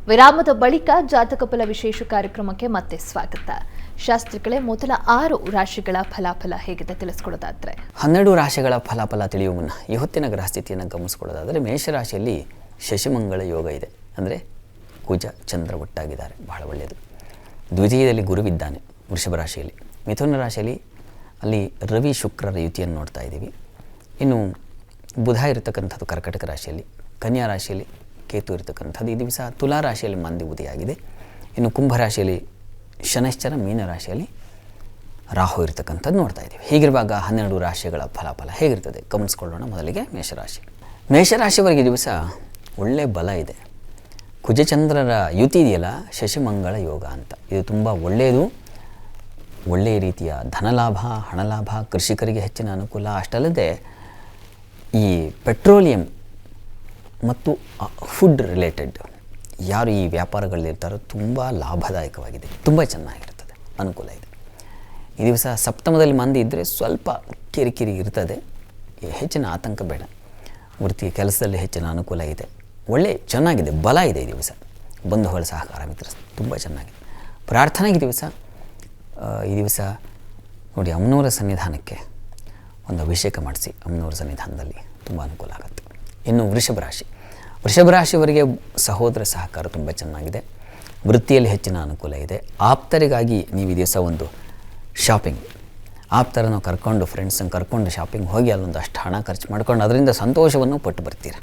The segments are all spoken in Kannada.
ವಿರಾಮದ ಬಳಿಕ ಜಾತಕ ಫಲ ವಿಶೇಷ ಕಾರ್ಯಕ್ರಮಕ್ಕೆ ಮತ್ತೆ ಸ್ವಾಗತ. ಶಾಸ್ತ್ರಿಗಳೇ, ಮೊದಲ 6 ರಾಶಿಗಳ ಫಲಾಫಲ ಹೇಗಿದೆ ತಿಳಿಸ್ಕೊಡೋದಾದ್ರೆ? 12 ರಾಶಿಗಳ ಫಲಾಫಲ ತಿಳಿಯುವ ಮುನ್ನ ಈ ಹೊತ್ತಿನ ಗ್ರಹಸ್ಥಿತಿಯನ್ನು ಗಮನಿಸ್ಕೊಳ್ಳೋದಾದರೆ ಮೇಷರಾಶಿಯಲ್ಲಿ ಶಶಿಮಂಗಳ ಯೋಗ ಇದೆ. ಅಂದರೆ ಕುಜ ಚಂದ್ರ ಒಟ್ಟಾಗಿದ್ದಾರೆ, ಬಹಳ ಒಳ್ಳೆಯದು. ದ್ವಿತೀಯದಲ್ಲಿ ಗುರುವಿದ್ದಾನೆ ವೃಷಭ ರಾಶಿಯಲ್ಲಿ. ಮಿಥುನ ರಾಶಿಯಲ್ಲಿ ಅಲ್ಲಿ ರವಿ ಶುಕ್ರರ ಯುತಿಯನ್ನು ನೋಡ್ತಾ ಇದ್ದೀವಿ. ಇನ್ನು ಬುಧ ಇರತಕ್ಕಂಥದ್ದು ಕರ್ಕಟಕ ರಾಶಿಯಲ್ಲಿ, ಕನ್ಯಾ ರಾಶಿಯಲ್ಲಿ ಕೇತು ಇರತಕ್ಕಂಥದ್ದು. ಈ ದಿವಸ ತುಲಾ ರಾಶಿಯಲ್ಲಿ ಮಂದಿ ಉದಯಾಗಿದೆ. ಇನ್ನು ಕುಂಭರಾಶಿಯಲ್ಲಿ ಶನೈಶ್ಚರ, ಮೀನರಾಶಿಯಲ್ಲಿ ರಾಹು ಇರತಕ್ಕಂಥದ್ದು ನೋಡ್ತಾ ಇದ್ದೀವಿ. ಹೀಗಿರುವಾಗ 12 ರಾಶಿಗಳ ಫಲಾಫಲ ಹೇಗಿರ್ತದೆ ಗಮನಿಸ್ಕೊಳ್ಳೋಣ. ಮೊದಲಿಗೆ ಮೇಷರಾಶಿ. ಮೇಷರಾಶಿಯವರೆಗೆ ದಿವಸ ಒಳ್ಳೆಯ ಬಲ ಇದೆ. ಕುಜಚಂದ್ರರ ಯುತಿ ಇದೆಯಲ್ಲ, ಶಶಿಮಂಗಳ ಯೋಗ ಅಂತ, ಇದು ತುಂಬ ಒಳ್ಳೆಯದು. ಒಳ್ಳೆಯ ರೀತಿಯ ಧನಲಾಭ, ಹಣಲಾಭ, ಕೃಷಿಕರಿಗೆ ಹೆಚ್ಚಿನ ಅನುಕೂಲ. ಅಷ್ಟಲ್ಲದೆ ಈ ಪೆಟ್ರೋಲಿಯಂ ಮತ್ತು ಫುಡ್ ರಿಲೇಟೆಡ್ ಯಾರು ಈ ವ್ಯಾಪಾರಗಳಲ್ಲಿರ್ತಾರೋ ತುಂಬ ಲಾಭದಾಯಕವಾಗಿದೆ, ತುಂಬ ಚೆನ್ನಾಗಿರ್ತದೆ, ಅನುಕೂಲ ಇದೆ. ಈ ದಿವಸ ಸಪ್ತಮದಲ್ಲಿ ಮಂದಿ ಇದ್ದರೆ ಸ್ವಲ್ಪ ಕಿರಿಕಿರಿ ಇರ್ತದೆ, ಹೆಚ್ಚಿನ ಆತಂಕ ಬೇಡ. ವೃತ್ತಿ ಕೆಲಸದಲ್ಲಿ ಹೆಚ್ಚಿನ ಅನುಕೂಲ ಇದೆ, ಚೆನ್ನಾಗಿದೆ, ಬಲ ಇದೆ. ಈ ದಿವಸ ಬಂಧುಗಳ ಸಹಕಾರ ಮಿತ್ರ ತುಂಬ ಚೆನ್ನಾಗಿದೆ. ಪ್ರಾರ್ಥನೆಗೆ ಈ ದಿವಸ ನೋಡಿ, ಅಮ್ಮನವರ ಸನ್ನಿಧಾನಕ್ಕೆ ಒಂದು ಅಭಿಷೇಕ ಮಾಡಿಸಿ, ಅಮ್ಮನವರ ಸನ್ನಿಧಾನದಲ್ಲಿ ತುಂಬ ಅನುಕೂಲ ಆಗುತ್ತೆ. ಇನ್ನು ವೃಷಭ ರಾಶಿಯವರಿಗೆ ಸಹೋದರ ಸಹಕಾರ ತುಂಬ ಚೆನ್ನಾಗಿದೆ. ವೃತ್ತಿಯಲ್ಲಿ ಹೆಚ್ಚಿನ ಅನುಕೂಲ ಇದೆ. ಆಪ್ತರಿಗಾಗಿ ನೀವು ಈ ದಿವಸ ಒಂದು ಶಾಪಿಂಗ್, ಆಪ್ತರನ್ನು ಕರ್ಕೊಂಡು, ಫ್ರೆಂಡ್ಸನ್ನು ಕರ್ಕೊಂಡು ಶಾಪಿಂಗ್ ಹೋಗಿ ಅಲ್ಲೊಂದು ಅಷ್ಟು ಹಣ ಖರ್ಚು ಮಾಡ್ಕೊಂಡು ಅದರಿಂದ ಸಂತೋಷವನ್ನು ಪಟ್ಟು ಬರ್ತೀರ,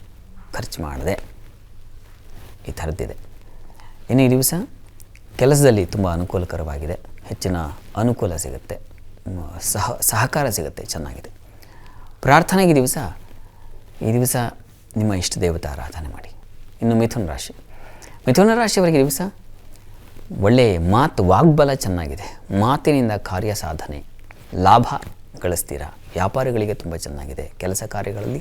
ಖರ್ಚು ಮಾಡದೆ. ಈ ಥರದ್ದಿದೆ. ಇನ್ನು ಈ ದಿವಸ ಕೆಲಸದಲ್ಲಿ ತುಂಬ ಅನುಕೂಲಕರವಾಗಿದೆ, ಹೆಚ್ಚಿನ ಅನುಕೂಲ ಸಿಗುತ್ತೆ, ಸಹಕಾರ ಸಿಗುತ್ತೆ, ಚೆನ್ನಾಗಿದೆ. ಪ್ರಾರ್ಥನೆಗೆ ಈ ದಿವಸ ನಿಮ್ಮ ಇಷ್ಟ ದೇವತಾ ಆರಾಧನೆ ಮಾಡಿ. ಇನ್ನು ಮಿಥುನ ರಾಶಿಯವರಿಗೆ ದಿವಸ ಒಳ್ಳೆಯ ವಾಗ್ಬಲ ಚೆನ್ನಾಗಿದೆ. ಮಾತಿನಿಂದ ಕಾರ್ಯ ಸಾಧನೆ, ಲಾಭ ಗಳಿಸ್ತೀರಾ. ವ್ಯಾಪಾರಿಗಳಿಗೆ ತುಂಬ ಚೆನ್ನಾಗಿದೆ. ಕೆಲಸ ಕಾರ್ಯಗಳಲ್ಲಿ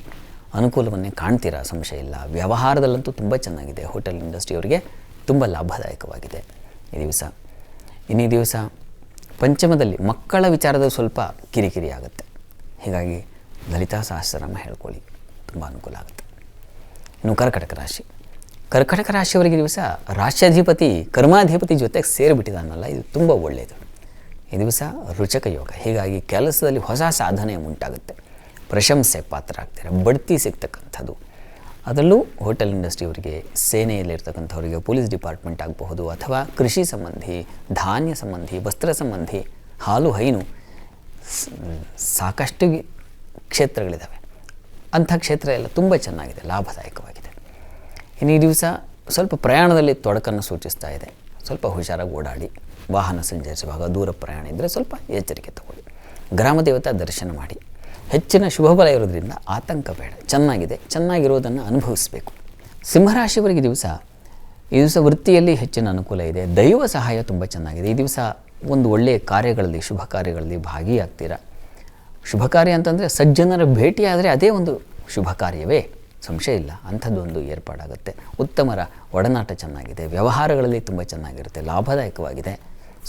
ಅನುಕೂಲವನ್ನೇ ಕಾಣ್ತೀರಾ, ಸಂಶಯ ಇಲ್ಲ. ವ್ಯವಹಾರದಲ್ಲಂತೂ ತುಂಬ ಚೆನ್ನಾಗಿದೆ. ಹೋಟೆಲ್ ಇಂಡಸ್ಟ್ರಿಯವರಿಗೆ ತುಂಬ ಲಾಭದಾಯಕವಾಗಿದೆ ಈ ದಿವಸ ಪಂಚಮದಲ್ಲಿ ಮಕ್ಕಳ ವಿಚಾರದಲ್ಲಿ ಸ್ವಲ್ಪ ಕಿರಿಕಿರಿ ಆಗುತ್ತೆ. ಹೀಗಾಗಿ ಲಲಿತಾ ಸಹಸ್ರನಾಮ ಹೇಳ್ಕೊಳ್ಳಿ, ತುಂಬ ಅನುಕೂಲ ಆಗುತ್ತೆ. ಇನ್ನು ಕರ್ಕಟಕ ರಾಶಿಯವರಿಗೆ ದಿವಸ ರಾಶ್ಯಾಧಿಪತಿ ಕರ್ಮಾಧಿಪತಿ ಜೊತೆಗೆ ಸೇರಿಬಿಟ್ಟಿದ್ದಾನಲ್ಲ, ಇದು ತುಂಬ ಒಳ್ಳೆಯದು. ಈ ದಿವಸ ರುಚಕ ಯೋಗ. ಹೀಗಾಗಿ ಕೆಲಸದಲ್ಲಿ ಹೊಸ ಸಾಧನೆ ಉಂಟಾಗುತ್ತೆ, ಪ್ರಶಂಸೆ ಪಾತ್ರ ಆಗ್ತಾರೆ, ಬಡ್ತಿ ಸಿಗ್ತಕ್ಕಂಥದ್ದು. ಅದರಲ್ಲೂ ಹೋಟೆಲ್ ಇಂಡಸ್ಟ್ರಿಯವರಿಗೆ, ಸೇನೆಯಲ್ಲಿರ್ತಕ್ಕಂಥವರಿಗೆ, ಪೊಲೀಸ್ ಡಿಪಾರ್ಟ್ಮೆಂಟ್ ಆಗಬಹುದು, ಅಥವಾ ಕೃಷಿ ಸಂಬಂಧಿ, ಧಾನ್ಯ ಸಂಬಂಧಿ, ವಸ್ತ್ರ ಸಂಬಂಧಿ, ಹಾಲು ಹೈನು ಸಾಕಷ್ಟು ಕ್ಷೇತ್ರಗಳಿದ್ದಾವೆ. ಅಂಥ ಕ್ಷೇತ್ರ ಎಲ್ಲ ತುಂಬ ಚೆನ್ನಾಗಿದೆ, ಲಾಭದಾಯಕವಾಗಿದೆ. ಇನ್ನು ಈ ದಿವಸ ಸ್ವಲ್ಪ ಪ್ರಯಾಣದಲ್ಲಿ ತೊಡಕನ್ನು ಸೂಚಿಸ್ತಾ ಇದೆ. ಸ್ವಲ್ಪ ಹುಷಾರಾಗಿ ಓಡಾಡಿ, ವಾಹನ ಸಂಚರಿಸುವಾಗ ದೂರ ಪ್ರಯಾಣ ಇದ್ದರೆ ಸ್ವಲ್ಪ ಎಚ್ಚರಿಕೆ ತಗೊಳ್ಳಿ. ಗ್ರಾಮ ದೇವತಾ ದರ್ಶನ ಮಾಡಿ. ಹೆಚ್ಚಿನ ಶುಭಫಲ ಇರೋದ್ರಿಂದ ಆತಂಕ ಬೇಡ, ಚೆನ್ನಾಗಿರೋದನ್ನು ಅನುಭವಿಸಬೇಕು. ಸಿಂಹರಾಶಿಯವರಿಗೆ ಈ ದಿವಸ ವೃತ್ತಿಯಲ್ಲಿ ಹೆಚ್ಚಿನ ಅನುಕೂಲ ಇದೆ. ದೈವ ಸಹಾಯ ತುಂಬ ಚೆನ್ನಾಗಿದೆ. ಈ ದಿವಸ ಒಂದು ಒಳ್ಳೆಯ ಕಾರ್ಯಗಳಲ್ಲಿ, ಶುಭ ಕಾರ್ಯಗಳಲ್ಲಿ ಭಾಗಿಯಾಗ್ತೀರಾ. ಶುಭ ಕಾರ್ಯ ಅಂತಂದರೆ ಸಜ್ಜನರ ಭೇಟಿಯಾದರೆ ಅದೇ ಒಂದು ಶುಭ ಕಾರ್ಯವೇ, ಸಂಶಯ ಇಲ್ಲ. ಅಂಥದ್ದೊಂದು ಏರ್ಪಾಡಾಗುತ್ತೆ. ಉತ್ತಮರ ಒಡನಾಟ ಚೆನ್ನಾಗಿದೆ. ವ್ಯವಹಾರಗಳಲ್ಲಿ ತುಂಬ ಚೆನ್ನಾಗಿರುತ್ತೆ, ಲಾಭದಾಯಕವಾಗಿದೆ.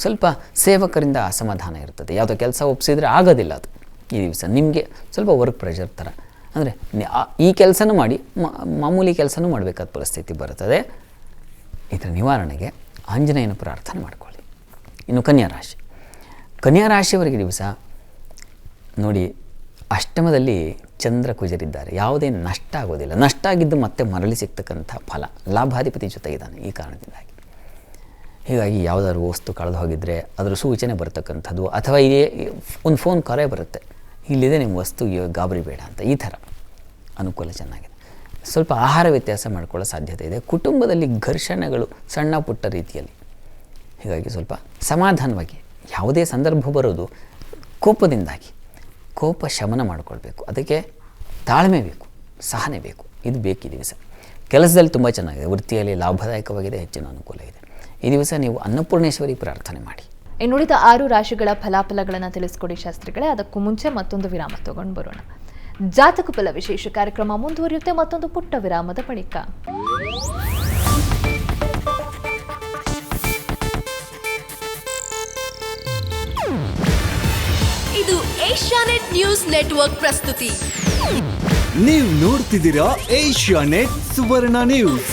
ಸ್ವಲ್ಪ ಸೇವಕರಿಂದ ಅಸಮಾಧಾನ ಇರ್ತದೆ. ಯಾವುದೋ ಕೆಲಸ ಒಪ್ಪಿಸಿದರೆ ಆಗೋದಿಲ್ಲ ಅದು. ಈ ದಿವಸ ನಿಮಗೆ ಸ್ವಲ್ಪ ವರ್ಕ್ ಪ್ರೆಷರ್ ಥರ, ಅಂದರೆ ಈ ಕೆಲಸನೂ ಮಾಡಿ ಮಾಮೂಲಿ ಕೆಲಸನೂ ಮಾಡಬೇಕಾದ ಪರಿಸ್ಥಿತಿ ಬರ್ತದೆ. ಇದರ ನಿವಾರಣೆಗೆ ಆಂಜನೇಯನ ಪ್ರಾರ್ಥನೆ ಮಾಡಿಕೊಳ್ಳಿ. ಇನ್ನು ಕನ್ಯಾ ರಾಶಿಯವರಿಗೆ ದಿವಸ ನೋಡಿ, ಅಷ್ಟಮದಲ್ಲಿ ಚಂದ್ರ ಕುಜರಿದ್ದಾರೆ. ಯಾವುದೇ ನಷ್ಟ ಆಗೋದಿಲ್ಲ. ನಷ್ಟ ಆಗಿದ್ದು ಮತ್ತೆ ಮರಳಿ ಸಿಗ್ತಕ್ಕಂಥ ಫಲ. ಲಾಭಾಧಿಪತಿ ಜೊತೆಗಿದ್ದಾನೆ ಈ ಕಾರಣದಿಂದಾಗಿ. ಹೀಗಾಗಿ ಯಾವುದಾದ್ರು ವಸ್ತು ಕಳೆದು ಹೋಗಿದ್ದರೆ ಅದರ ಸೂಚನೆ ಬರ್ತಕ್ಕಂಥದ್ದು, ಅಥವಾ ಇದೇ ಒಂದು ಫೋನ್ ಕರೆ ಬರುತ್ತೆ, ಇಲ್ಲಿದೆ ನಿಮ್ಮ ವಸ್ತು, ಗಾಬರಿ ಬೇಡ ಅಂತ. ಈ ಥರ ಅನುಕೂಲ ಚೆನ್ನಾಗಿದೆ. ಸ್ವಲ್ಪ ಆಹಾರ ವ್ಯತ್ಯಾಸ ಮಾಡ್ಕೊಳ್ಳೋ ಸಾಧ್ಯತೆ ಇದೆ. ಕುಟುಂಬದಲ್ಲಿ ಘರ್ಷಣೆಗಳು ಸಣ್ಣ ಪುಟ್ಟ ರೀತಿಯಲ್ಲಿ. ಹೀಗಾಗಿ ಸ್ವಲ್ಪ ಸಮಾಧಾನವಾಗಿ, ಯಾವುದೇ ಸಂದರ್ಭ ಬರೋದು ಕೋಪದಿಂದಾಗಿ, ಕೋಪ ಶಮನ ಮಾಡಿಕೊಳ್ಬೇಕು. ಅದಕ್ಕೆ ತಾಳ್ಮೆ ಬೇಕು, ಸಹನೆ ಬೇಕು, ಇದು ಬೇಕು ಈ ದಿವಸ. ಕೆಲಸದಲ್ಲಿ ತುಂಬ ಚೆನ್ನಾಗಿದೆ. ವೃತ್ತಿಯಲ್ಲಿ ಲಾಭದಾಯಕವಾಗಿದೆ, ಹೆಚ್ಚಿನ ಅನುಕೂಲ ಇದೆ. ಈ ದಿವಸ ನೀವು ಅನ್ನಪೂರ್ಣೇಶ್ವರಿ ಪ್ರಾರ್ಥನೆ ಮಾಡಿ. ಇನ್ನುಳಿದ 6 ರಾಶಿಗಳ ಫಲಾಫಲಗಳನ್ನು ತಿಳಿಸ್ಕೊಡಿ ಶಾಸ್ತ್ರಿಗಳೇ. ಅದಕ್ಕೂ ಮುಂಚೆ ಮತ್ತೊಂದು ವಿರಾಮ ತಗೊಂಡು ಬರೋಣ. ಜಾತಕ ಫಲ ವಿಶೇಷ ಕಾರ್ಯಕ್ರಮ ಮುಂದುವರಿಯುತ್ತೆ ಮತ್ತೊಂದು ಪುಟ್ಟ ವಿರಾಮದ ಬಳಿಕ. ಇದು ಏಷ್ಯಾನೆಟ್ ನ್ಯೂಸ್ ನೆಟ್ವರ್ಕ್ ಪ್ರಸ್ತುತಿ. ನೀವು ನೋಡ್ತಿದ್ದೀರಾ ಏಷ್ಯಾನೆಟ್ ಸುವರ್ಣ ನ್ಯೂಸ್.